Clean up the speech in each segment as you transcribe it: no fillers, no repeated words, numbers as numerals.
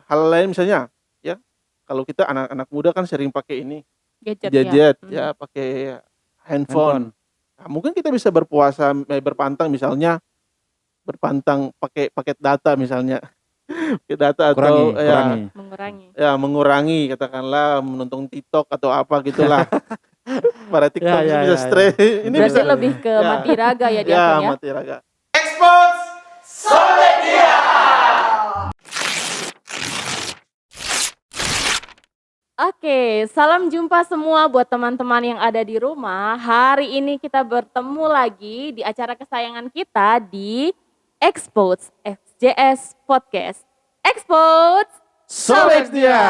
hal lain misalnya ya, kalau kita anak-anak muda kan sering pakai ini, Gadget ya. gadget ya, pakai handphone. Nah, mungkin kita bisa berpantang misalnya, berpantang pakai paket data misalnya, pakai data atau ya Mengurangi. mengurangi katakanlah menonton TikTok atau apa gitulah. Para Ya, TikTok ya, bisa ya, ya. stres. Ini Berarti bisa lebih ke ya, mati raga ya ya Diakon ya. mati raga. Oke, salam jumpa semua buat teman-teman yang ada di rumah. Hari ini kita bertemu lagi di acara kesayangan kita di Expose XJS Podcast. Expose Sobat dia.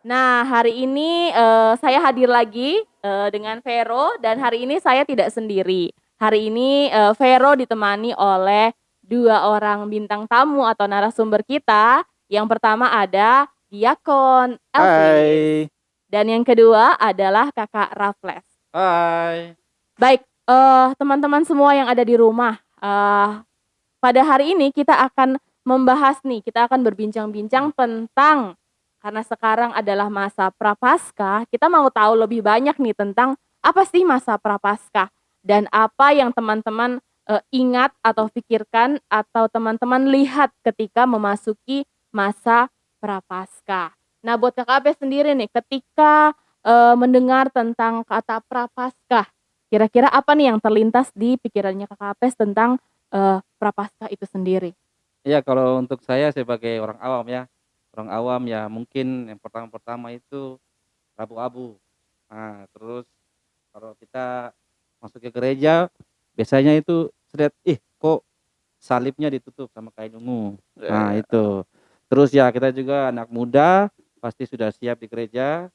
Nah, hari ini saya hadir lagi dengan Vero dan hari ini saya tidak sendiri. Hari ini Vero ditemani oleh dua orang bintang tamu atau narasumber kita. Yang pertama ada Diakon Elvis. Hai. Dan yang kedua adalah Kakak Raffles. Hai. Baik, teman-teman semua yang ada di rumah, pada hari ini kita akan membahas nih, kita akan berbincang-bincang tentang, karena sekarang adalah masa Prapaskah, kita mau tahu lebih banyak nih tentang apa sih masa Prapaskah dan apa yang teman-teman ingat atau pikirkan atau teman-teman lihat ketika memasuki masa Prapaskah. Nah, buat Kakak Ape sendiri nih, ketika mendengar tentang kata Prapaskah, kira-kira apa nih yang terlintas di pikirannya Kakak Apes tentang Prapaskah itu sendiri? Ya, kalau untuk saya sebagai orang awam ya mungkin yang pertama-pertama itu abu-abu. Nah, terus kalau kita masuk ke gereja biasanya itu lihat, kok salibnya ditutup sama kain ungu. Nah, itu. Terus ya kita juga anak muda pasti sudah siap di gereja,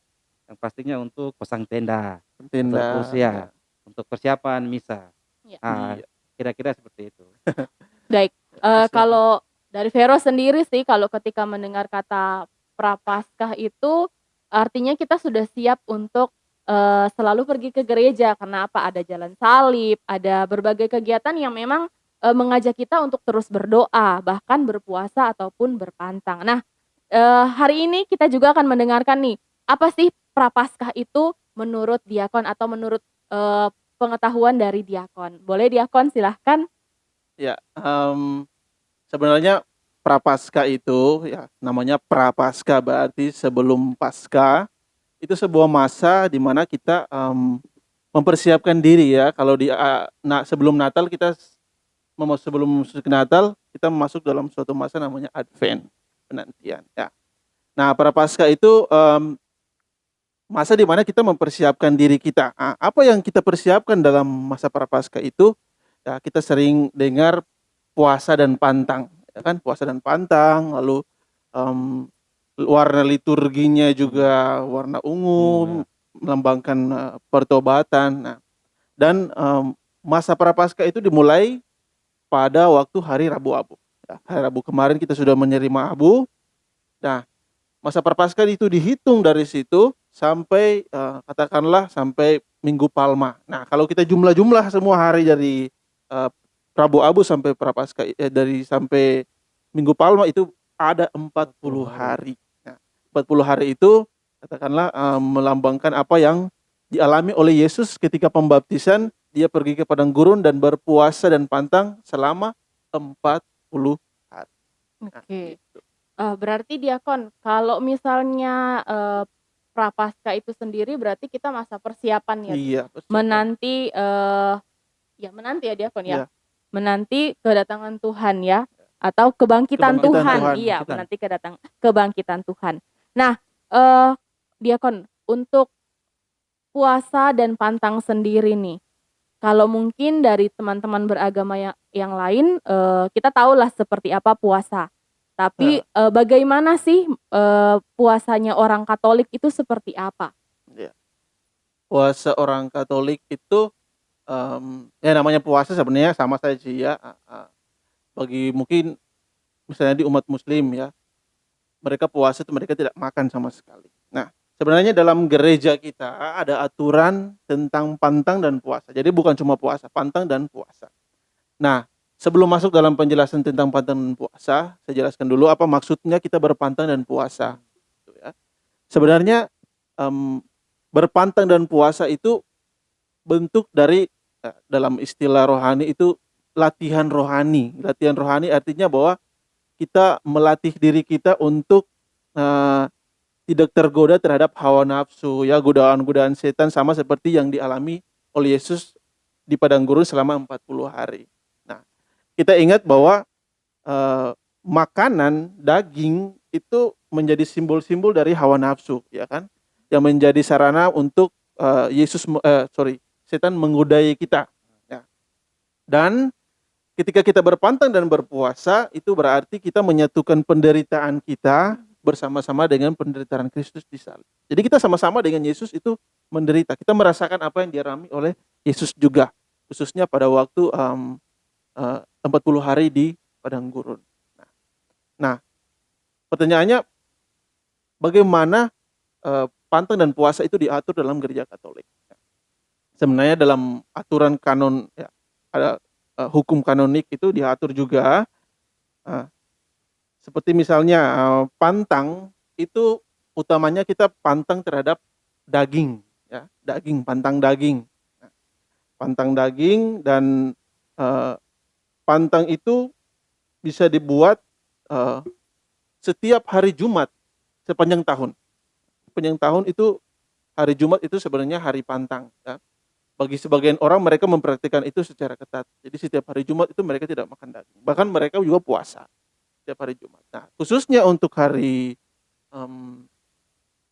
yang pastinya untuk pasang tenda. Terus ya untuk persiapan misa. Ya. Nah, kira-kira seperti itu. Baik, kalau dari Vero sendiri sih, kalau ketika mendengar kata Prapaskah itu artinya kita sudah siap untuk selalu pergi ke gereja. Karena apa? Ada jalan salib, ada berbagai kegiatan yang memang mengajak kita untuk terus berdoa, bahkan berpuasa ataupun berpantang. Nah, hari ini kita juga akan mendengarkan nih, apa sih Prapaskah itu menurut Diakon atau menurut pengetahuan dari Diakon. Boleh Diakon silahkan. Ya, sebenarnya Prapaskah itu ya namanya Prapaskah berarti sebelum Paskah. Itu sebuah masa di mana kita mempersiapkan diri ya. Kalau sebelum Natal sebelum masuk ke Natal kita masuk dalam suatu masa namanya Advent, penantian ya. Nah, Prapaskah itu masa di mana kita mempersiapkan diri kita. Nah, apa yang kita persiapkan dalam masa Prapaskah itu? Ya, kita sering dengar puasa dan pantang, ya kan? Puasa dan pantang, lalu warna liturginya juga warna ungu, melambangkan pertobatan. Nah, dan masa Prapaskah itu dimulai pada waktu hari Rabu Abu. Ya, hari Rabu kemarin kita sudah menerima abu. Nah, masa Prapaskah itu dihitung dari situ sampai katakanlah sampai Minggu Palma. Nah, kalau kita jumlah semua hari dari Rabu Abu sampai Prapaskah dari sampai Minggu Palma itu ada 40 hari. Nah, 40 hari itu katakanlah melambangkan apa yang dialami oleh Yesus ketika pembaptisan. Dia pergi ke padang gurun dan berpuasa dan pantang selama 40 hari. Oke. Berarti Diakon, kalau misalnya Prapaskah itu sendiri berarti kita masa persiapan ya. Iya, persiapan. Menanti menanti ya Diakon ya. Iya. Menanti kedatangan Tuhan ya, atau kebangkitan Tuhan. Iya, menanti kebangkitan Tuhan. Nah, Diakon, untuk puasa dan pantang sendiri nih. Kalau mungkin dari teman-teman beragama yang lain, kita tahulah seperti apa puasa. Tapi bagaimana sih puasanya orang Katolik itu seperti apa? Ya. Puasa orang Katolik itu ya namanya puasa sebenarnya sama saja ya. Bagi mungkin misalnya di umat Muslim ya, mereka puasa itu mereka tidak makan sama sekali. Nah, sebenarnya dalam gereja kita ada aturan tentang pantang dan puasa. Jadi bukan cuma puasa, pantang dan puasa. Nah, sebelum masuk dalam penjelasan tentang pantang dan puasa, saya jelaskan dulu apa maksudnya kita berpantang dan puasa. Gitu ya. Sebenarnya berpantang dan puasa itu bentuk dari dalam istilah rohani itu latihan rohani. Latihan rohani artinya bahwa kita melatih diri kita untuk tidak tergoda terhadap hawa nafsu, ya, godaan-godaan setan, sama seperti yang dialami oleh Yesus di padang gurun selama 40 hari. Nah, kita ingat bahwa makanan daging itu menjadi simbol-simbol dari hawa nafsu, ya kan? Yang menjadi sarana untuk setan menggodai kita. Ya. Dan ketika kita berpantang dan berpuasa, itu berarti kita menyatukan penderitaan kita bersama-sama dengan penderitaan Kristus di salib. Jadi kita sama-sama dengan Yesus itu menderita. Kita merasakan apa yang dialami oleh Yesus juga, khususnya pada waktu 40 hari di padang gurun. Nah, pertanyaannya, bagaimana pantang dan puasa itu diatur dalam gereja Katolik? Sebenarnya dalam aturan kanon, ya, ada hukum kanonik itu diatur juga. Seperti misalnya pantang itu utamanya kita pantang terhadap daging, ya, pantang daging. Pantang daging dan pantang itu bisa dibuat setiap hari Jumat sepanjang tahun. Sepanjang tahun itu hari Jumat itu sebenarnya hari pantang, ya. Bagi sebagian orang mereka mempraktikkan itu secara ketat. Jadi setiap hari Jumat itu mereka tidak makan daging. Bahkan mereka juga puasa setiap hari Jumat. Nah, khususnya untuk hari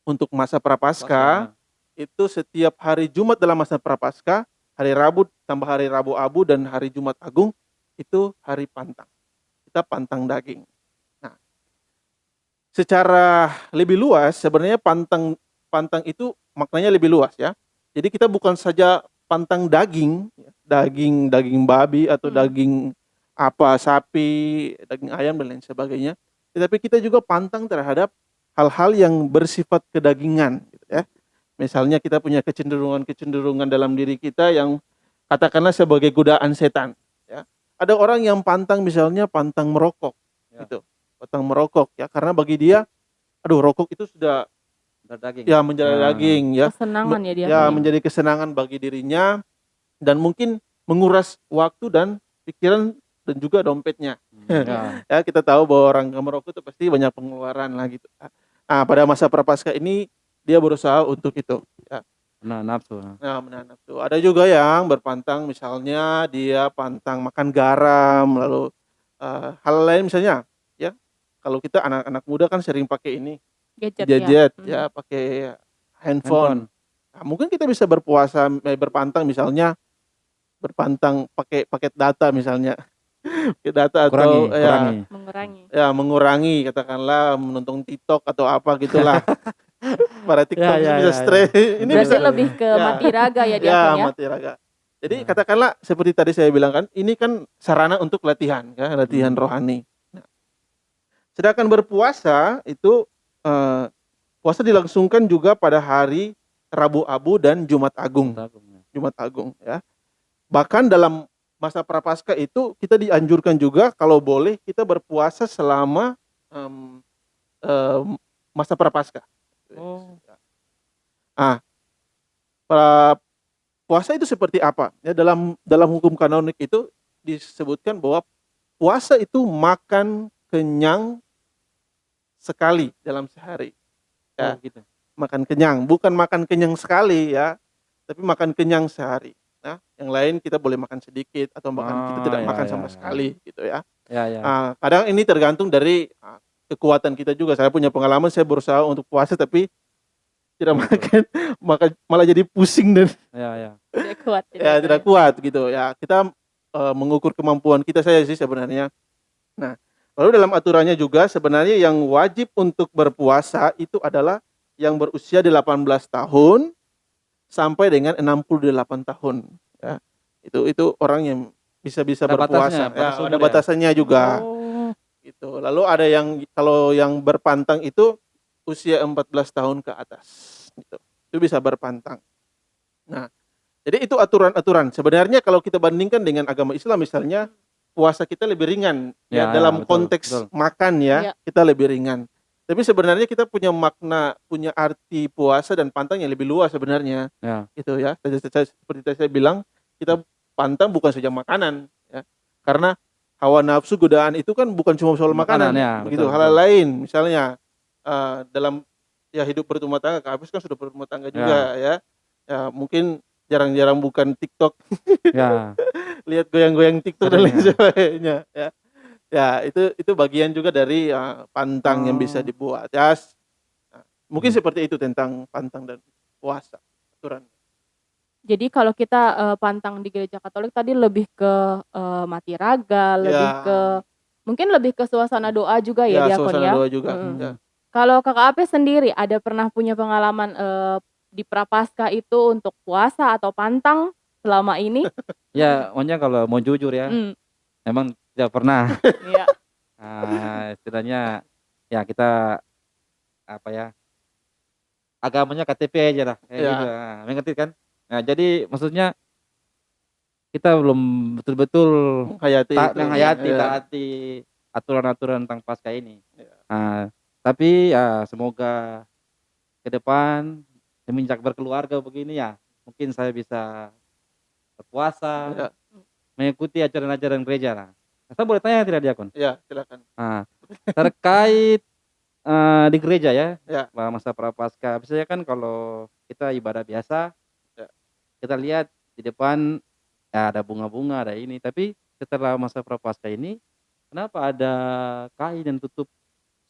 untuk masa Prapaskah, itu setiap hari Jumat dalam masa Prapaskah, hari Rabu tambah hari Rabu Abu dan hari Jumat Agung itu hari pantang. Kita pantang daging. Nah, secara lebih luas sebenarnya pantang itu maknanya lebih luas, ya. Jadi kita bukan saja pantang daging babi atau daging sapi, daging ayam dan lain sebagainya, tetapi kita juga pantang terhadap hal-hal yang bersifat kedagingan, gitu ya. Misalnya kita punya kecenderungan dalam diri kita yang katakanlah sebagai godaan setan, ya. Ada orang yang pantang, misalnya pantang merokok, ya, gitu. Pantang merokok, ya, karena bagi dia, rokok itu sudah daging. Ya, menjadi daging, ya. Kesenangan ya dia. Ya, menjadi kesenangan bagi dirinya dan mungkin menguras waktu dan pikiran dan juga dompetnya. Ya, kita tahu bahwa orang merokok itu pasti banyak pengeluaran lah gitu. Nah, pada masa Prapaskah ini dia berusaha untuk itu, ya. Menahan nafsu. Menahan nafsu. Ada juga yang berpantang, misalnya dia pantang makan garam, lalu hal lain misalnya, ya. Kalau kita anak-anak muda kan sering pakai ini gadget, ya, pakai handphone. Nah, mungkin kita bisa berpantang, misalnya berpantang pakai paket data misalnya. Pakai data atau mengurangi katakanlah menonton TikTok atau apa gitulah. Para TikTok bisa stres. Ini berarti bisa lebih ke mati raga ya dia, ya. Mati raga. Jadi katakanlah seperti tadi saya bilang kan, ini kan sarana untuk latihan, kan, latihan rohani. Nah, sedangkan berpuasa itu puasa dilangsungkan juga pada hari Rabu Abu dan Jumat Agung. Jumat Agung, ya. Bahkan dalam masa Prapaskah itu kita dianjurkan juga kalau boleh kita berpuasa selama masa Prapaskah. Puasa itu seperti apa? Ya, dalam hukum kanonik itu disebutkan bahwa puasa itu makan kenyang sekali dalam sehari, ya. Gitu. Makan kenyang, bukan makan kenyang sekali, ya, tapi makan kenyang sehari. Nah, yang lain kita boleh makan sedikit atau bahkan kita tidak makan sama sekali, gitu ya. Kadang ini tergantung dari kekuatan kita juga. Saya punya pengalaman, saya berusaha untuk puasa tapi tidak makan, malah jadi pusing dan tidak kuat gitu ya. Kita mengukur kemampuan kita saya sih sebenarnya. Nah, lalu dalam aturannya juga sebenarnya yang wajib untuk berpuasa itu adalah yang berusia 18 tahun sampai dengan 68 tahun, ya. Itu orang yang bisa berpuasa. Ada batasannya juga. Gitu. Lalu ada yang kalau yang berpantang itu usia 14 tahun ke atas, gitu. Itu bisa berpantang. Nah, jadi itu aturan-aturan. Sebenarnya kalau kita bandingkan dengan agama Islam misalnya, puasa kita lebih ringan ya, Ya, dalam betul, konteks betul. makan ya, Iya. kita lebih ringan. Tapi sebenarnya kita punya makna, punya arti puasa dan pantang yang lebih luas sebenarnya, Ya, gitu ya. Seperti tadi saya bilang, kita pantang bukan saja makanan ya. Karena hawa nafsu, godaan itu kan bukan cuma soal makanan makanan, ya, begitu. betul, Hal betul. lain misalnya dalam ya hidup berumah tangga, Kak Hafiz kan sudah berumah tangga Ya, juga ya. Ya mungkin jarang-jarang bukan TikTok, ya, lihat goyang-goyang TikTok dan sering lain ya. sebagainya ya. Ya itu bagian juga dari pantang yang bisa Oh, dibuat. Ya, mungkin hmm. seperti itu tentang pantang dan puasa, aturan. Jadi kalau kita, pantang di gereja Katolik tadi lebih ke, mati raga, lebih Ya, ke mungkin lebih ke suasana doa juga ya, ya Diakon suasana ya? doa juga. Mhm. Ya. Hmm. Kalau Kakak Apes sendiri ada pernah punya pengalaman, di Prapaskah itu untuk puasa atau pantang selama ini? Ya, maksudnya kalau mau jujur ya, Mmm, memang tidak pernah. iya. Istilahnya ya kita apa ya, agamanya KTP aja lah kayak gitu, Ya, mengerti kan? Nah, jadi maksudnya kita belum betul-betul menghayati itu. Iya. menghayati, Ya. taati aturan-aturan tentang Paskah ini. Ya. Nah, tapi ya semoga ke depan semenjak berkeluarga begini ya, mungkin saya bisa berpuasa, Ya. mengikuti ajaran-ajaran gereja lah. Saya boleh tanya tidak, Diakon? Ya, silakan. Nah, terkait, di gereja ya, Ya. masa Prapaskah, biasanya kan kalau kita ibadah biasa, Ya. kita lihat di depan, ya ada bunga-bunga, ada ini, tapi setelah masa Prapaskah ini, kenapa ada kain yang tutup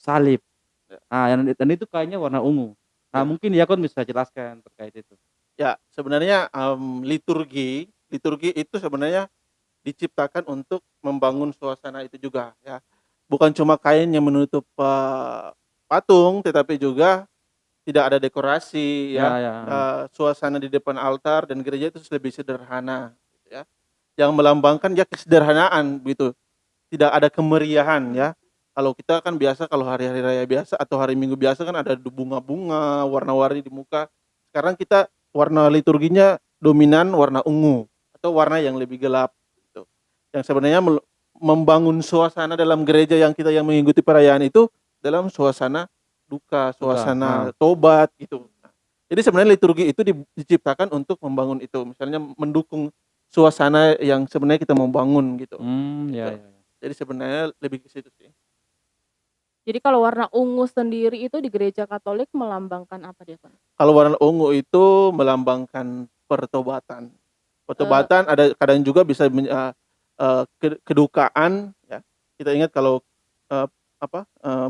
salib? Ya. Dan itu kainnya warna ungu. Nah, Ya. mungkin Diakon bisa jelaskan terkait itu. Ya, sebenarnya liturgi itu sebenarnya diciptakan untuk membangun suasana itu juga ya. Bukan cuma kain yang menutup patung, tetapi juga tidak ada dekorasi Ya, ya. ya, Suasana di depan altar dan gereja itu lebih sederhana gitu ya. Yang melambangkan ya kesederhanaan gitu. Tidak ada kemeriahan ya. Kalau kita kan biasa kalau hari-hari raya biasa atau hari Minggu biasa kan ada bunga-bunga, warna-warni di muka. Sekarang kita warna liturginya dominan warna ungu atau warna yang lebih gelap gitu. Yang sebenarnya membangun suasana dalam gereja yang kita yang mengikuti perayaan itu dalam suasana duka, suka. suasana tobat gitu. Jadi sebenarnya liturgi itu diciptakan untuk membangun itu. Misalnya mendukung suasana yang sebenarnya kita mau bangun gitu. Ya, Gitu. ya, ya. Jadi sebenarnya lebih ke situ sih. Jadi kalau warna ungu sendiri itu di gereja Katolik melambangkan apa, Diakon? Kalau warna ungu itu melambangkan pertobatan. Eee, Pertobatan ada kadang juga bisa kedukaan ya. Kita ingat kalau eee,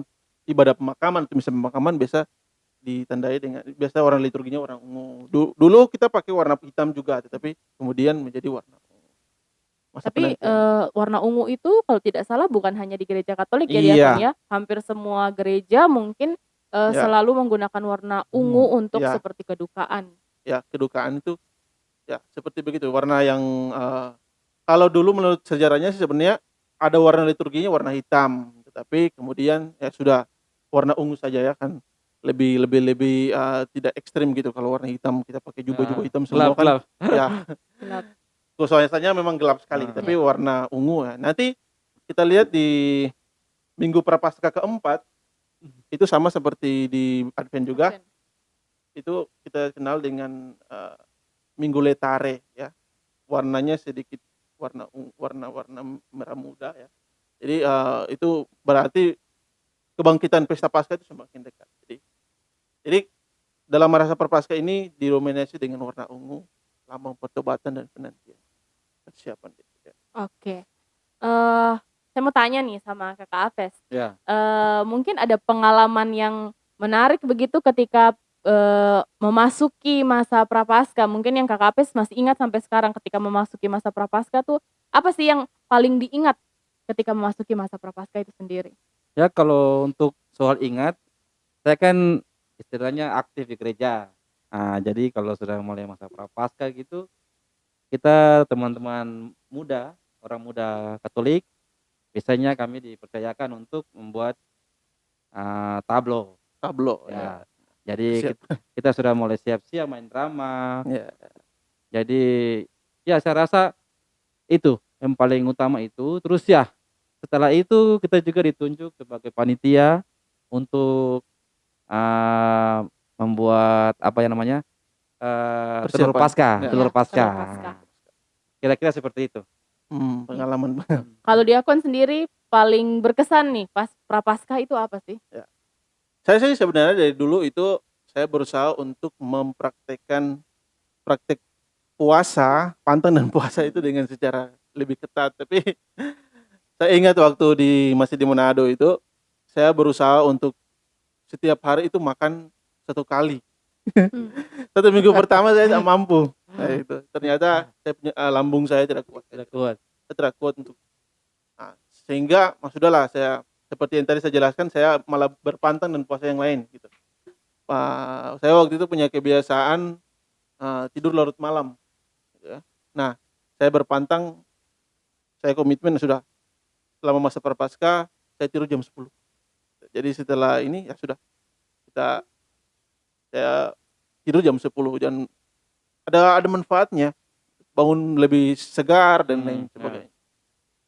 ibadah pemakaman atau misa pemakaman biasa ditandai dengan biasa warna liturginya warna ungu. Dulu kita pakai warna hitam juga, tetapi kemudian menjadi warna ungu. Masa Tapi, penantian. warna ungu itu kalau tidak salah bukan hanya di gereja Katolik ya, Diakon, Iya, ya? Hampir semua gereja mungkin, ya, selalu menggunakan warna ungu untuk ya, seperti kedukaan. ya, kedukaan itu ya seperti begitu. Warna yang kalau dulu menurut sejarahnya sih sebenarnya ada warna liturginya warna hitam, tetapi kemudian ya sudah warna ungu saja ya kan lebih tidak ekstrim gitu. Kalau warna hitam kita pakai jubah-jubah Ya, hitam gelap, semua kan gelap. ya Gelap. suasananya memang gelap sekali, Heeh. tapi Iya. warna ungu ya. Nanti kita lihat di Minggu Prapaskah keempat itu sama seperti di Advent juga, Advent. itu kita kenal dengan Minggu Letare ya. Warnanya sedikit warna merah muda ya. Jadi itu berarti kebangkitan pesta Paskah itu semakin dekat. Jadi dalam masa Prapaskah ini didominasi dengan warna ungu, lambang pertobatan dan penantian. Persiapan itu ya. Oke. Saya mau tanya nih sama Kakak Apes, Ya, mungkin ada pengalaman yang menarik begitu ketika, memasuki masa Prapaskah, mungkin yang Kakak Apes masih ingat sampai sekarang ketika memasuki masa Prapaskah tuh, apa sih yang paling diingat ketika memasuki masa Prapaskah itu sendiri? ya kalau untuk soal ingat, saya kan istilahnya aktif di gereja. Jadi kalau sudah mulai masa Prapaskah gitu, kita teman-teman muda, orang muda Katolik, biasanya kami dipercayakan untuk membuat, tablo. Tablo ya. Ya, jadi Siap. kita sudah mulai siap-siap main drama. Ya. Jadi, ya saya rasa itu yang paling utama itu. Terus ya setelah itu kita juga ditunjuk sebagai panitia untuk membuat apa ya namanya, telur Persiapan. pasca, Ya. telur Iya, pasca. telur pasca. Kira-kira seperti itu. Pengalaman. Kalau Diakon sendiri paling berkesan nih pas Prapaskah itu apa sih? Ya. Saya sih sebenarnya dari dulu itu saya berusaha untuk mempraktekkan praktek puasa, pantang dan puasa itu dengan secara lebih ketat. Tapi saya ingat waktu masih di Manado itu, saya berusaha untuk setiap hari itu makan 1 kali. Hmm. 1 minggu pertama saya tidak mampu. Nah, itu ternyata saya punya lambung saya tidak kuat. Tidak kuat. Saya tidak kuat untuk sehingga sudahlah, saya seperti yang tadi saya jelaskan, saya malah berpantang dan puasa yang lain gitu. Saya waktu itu punya kebiasaan tidur larut malam gitu ya. Nah, saya berpantang, saya komitmen sudah selama masa Prapaskah saya tidur jam 10. Jadi setelah ini ya sudah, saya tidur jam 10 dan ada manfaatnya, bangun lebih segar dan lain sebagainya.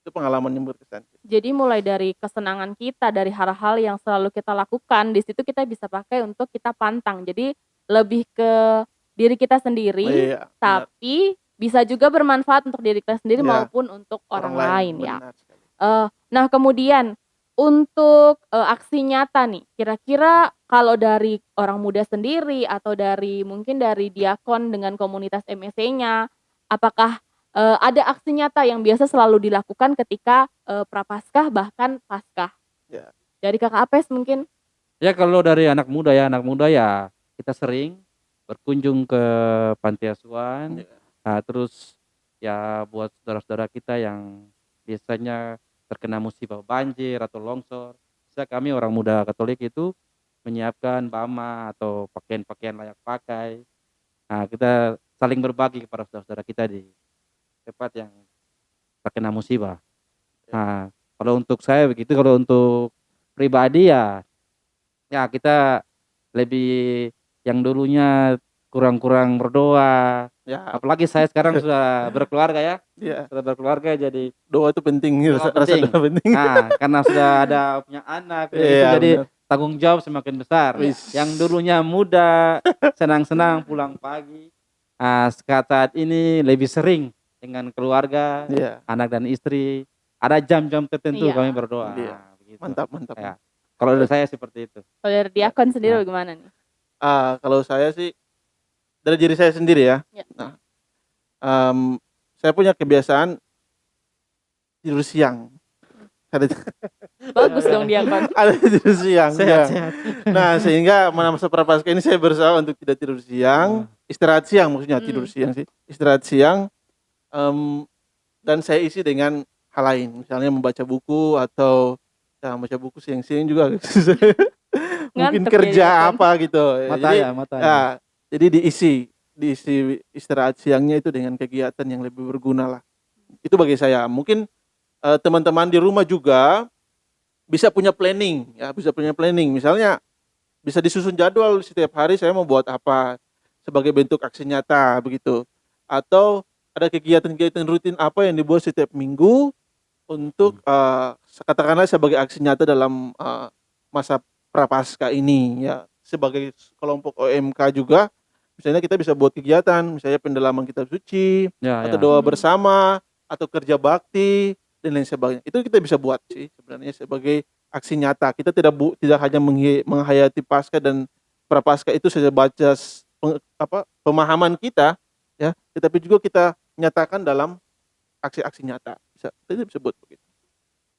Itu pengalaman yang berkesan. Jadi mulai dari kesenangan kita, dari hal-hal yang selalu kita lakukan, di situ kita bisa pakai untuk kita pantang. Jadi lebih ke diri kita sendiri, Iya, benar. tapi bisa juga bermanfaat untuk diri kita sendiri Ya, maupun untuk orang lain ya. benar sekali. Nah kemudian untuk aksi nyata nih, kira-kira kalau dari orang muda sendiri atau mungkin dari Diakon dengan komunitas MSC-nya, apakah ada aksi nyata yang biasa selalu dilakukan ketika Prapaskah bahkan Paskah? Ya. Dari Kakak Apes mungkin? Ya kalau dari anak muda ya kita sering berkunjung ke panti asuhan. Ya. Nah, terus ya buat saudara-saudara kita yang biasanya terkena musibah banjir atau longsor, bisa kami orang muda Katolik itu menyiapkan bama atau pakaian-pakaian layak pakai. Nah, kita saling berbagi kepada saudara-saudara kita di tempat yang terkena musibah. Nah, kalau untuk saya begitu, kalau untuk pribadi ya kita lebih yang dulunya kurang-kurang berdoa. Ya, Apalagi saya sekarang sudah berkeluarga ya. ya. Sudah berkeluarga jadi Doa itu penting, doa rasa penting. doa penting. Nah, karena sudah ada punya anak itu Iya, jadi benar. tanggung jawab semakin besar. Wis. Yang dulunya muda, senang-senang pulang pagi. Saat ini lebih sering dengan keluarga, Iya, anak dan istri. Ada jam-jam tertentu Iya. kami berdoa. Iya. Begitu. mantap. Ya. Kalau dari saya seperti itu. Kalau dari Diakon sendiri Nah. bagaimana nih? Kalau saya sih dari diri saya sendiri ya. Ya. Nah, saya punya kebiasaan tidur siang. Bagus dong Diakon. Ada tidur siang. Ya. Sehat-sehat. Nah, sehingga masa Prapaskah ini saya berusaha untuk tidak tidur siang, istirahat siang maksudnya, tidur siang sih. Istirahat siang, dan saya isi dengan hal lain, misalnya membaca buku atau ya baca buku siang-siang juga. Mungkin Ngantuk kerja ya, apa gitu. Matanya. Jadi diisi istirahat siangnya itu dengan kegiatan yang lebih berguna lah. Itu bagi saya. Mungkin teman-teman di rumah juga bisa punya planning, ya, bisa punya planning. Misalnya bisa disusun jadwal setiap hari saya mau buat apa sebagai bentuk aksi nyata begitu. Atau ada kegiatan-kegiatan rutin apa yang dibuat setiap minggu untuk katakanlah sebagai aksi nyata dalam masa Prapaskah ini ya, sebagai kelompok OMK juga misalnya kita bisa buat kegiatan misalnya pendalaman kitab suci atau doa bersama atau kerja bakti dan lain sebagainya. Itu kita bisa buat sih sebenarnya sebagai aksi nyata. Kita tidak hanya menghayati Paskah dan Prapaskah itu sebatas pemahaman kita ya, tetapi juga kita nyatakan dalam aksi-aksi nyata. Kita bisa buat begitu.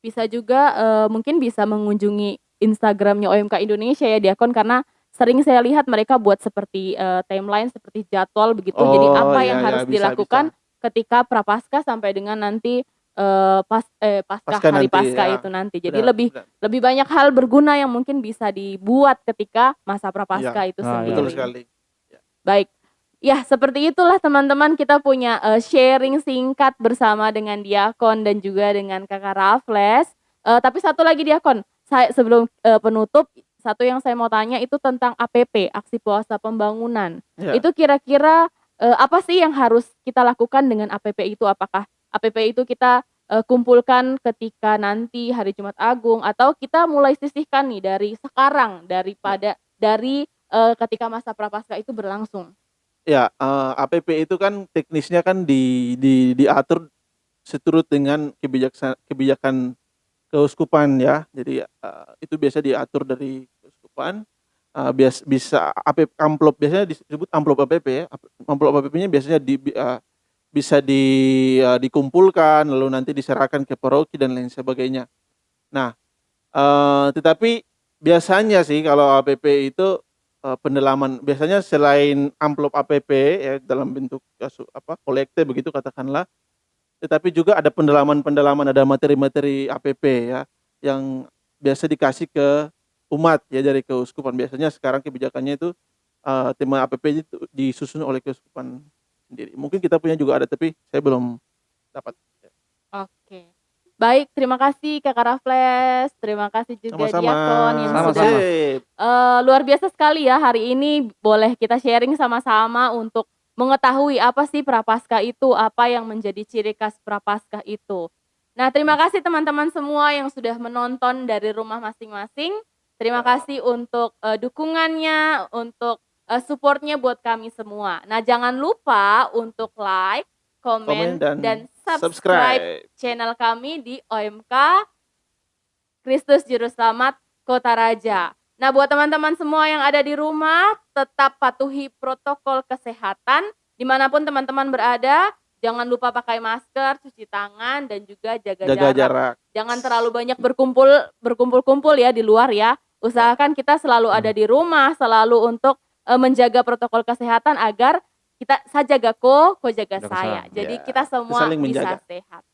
Bisa juga mungkin bisa mengunjungi Instagramnya OMK Indonesia ya Diakon, karena sering saya lihat mereka buat seperti timeline, seperti jadwal begitu. Jadi apa yang harus dilakukan ketika Prapaskah sampai dengan nanti Paskah, hari Paskah ya. Itu nanti. Jadi lebih banyak hal berguna yang mungkin bisa dibuat ketika masa Prapaskah itu sendiri. Betul sekali. Ya. Baik. Ya, seperti itulah teman-teman, kita punya sharing singkat bersama dengan Diakon dan juga dengan Kakak Raffles. Tapi satu lagi Diakon, saya sebelum penutup, satu yang saya mau tanya itu tentang APP, Aksi Puasa Pembangunan. Ya. Itu kira-kira apa sih yang harus kita lakukan dengan APP itu? Apakah APP itu kita kumpulkan ketika nanti hari Jumat Agung, atau kita mulai sisihkan nih dari sekarang, dari ketika masa Prapaskah itu berlangsung? Ya, APP itu kan teknisnya kan diatur seturut dengan kebijakan keuskupan ya. Jadi, itu biasa diatur dari keuskupan, bisa amplop, biasanya disebut amplop APP ya. Amplop APP-nya biasanya bisa dikumpulkan lalu nanti diserahkan ke paroki dan lain sebagainya. Nah, tetapi biasanya sih kalau APP itu, pendalaman biasanya selain amplop APP ya dalam bentuk kolekte begitu katakanlah, tetapi juga ada pendalaman-pendalaman, ada materi-materi APP ya, yang biasa dikasih ke umat ya dari keuskupan. Biasanya sekarang kebijakannya itu, tema APP itu disusun oleh keuskupan sendiri. Mungkin kita punya juga ada, tapi saya belum dapat. Oke. Baik, terima kasih Kakak Raffles, terima kasih juga Sama-sama. Diakon yang Sama-sama. sudah Sip. luar biasa sekali ya hari ini boleh kita sharing sama-sama untuk mengetahui apa sih Prapaskah itu, apa yang menjadi ciri khas Prapaskah itu. Nah, terima kasih teman-teman semua yang sudah menonton dari rumah masing-masing. Terima kasih untuk dukungannya, untuk supportnya buat kami semua. Nah, jangan lupa untuk like, komen, dan subscribe channel kami di OMK Kristus Juru Selamat Kota Raja. Nah, buat teman-teman semua yang ada di rumah, tetap patuhi protokol kesehatan dimanapun teman-teman berada. Jangan lupa pakai masker, cuci tangan, dan juga jaga jarak. Jangan terlalu banyak berkumpul-kumpul ya di luar ya. Usahakan kita selalu ada di rumah, selalu untuk menjaga protokol kesehatan agar saya jaga ko jaga saya. Jadi kita semua bisa sehat.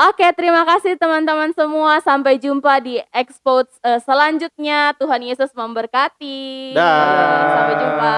Oke, terima kasih teman-teman semua. Sampai jumpa di Expose selanjutnya. Tuhan Yesus memberkati. Sampai jumpa.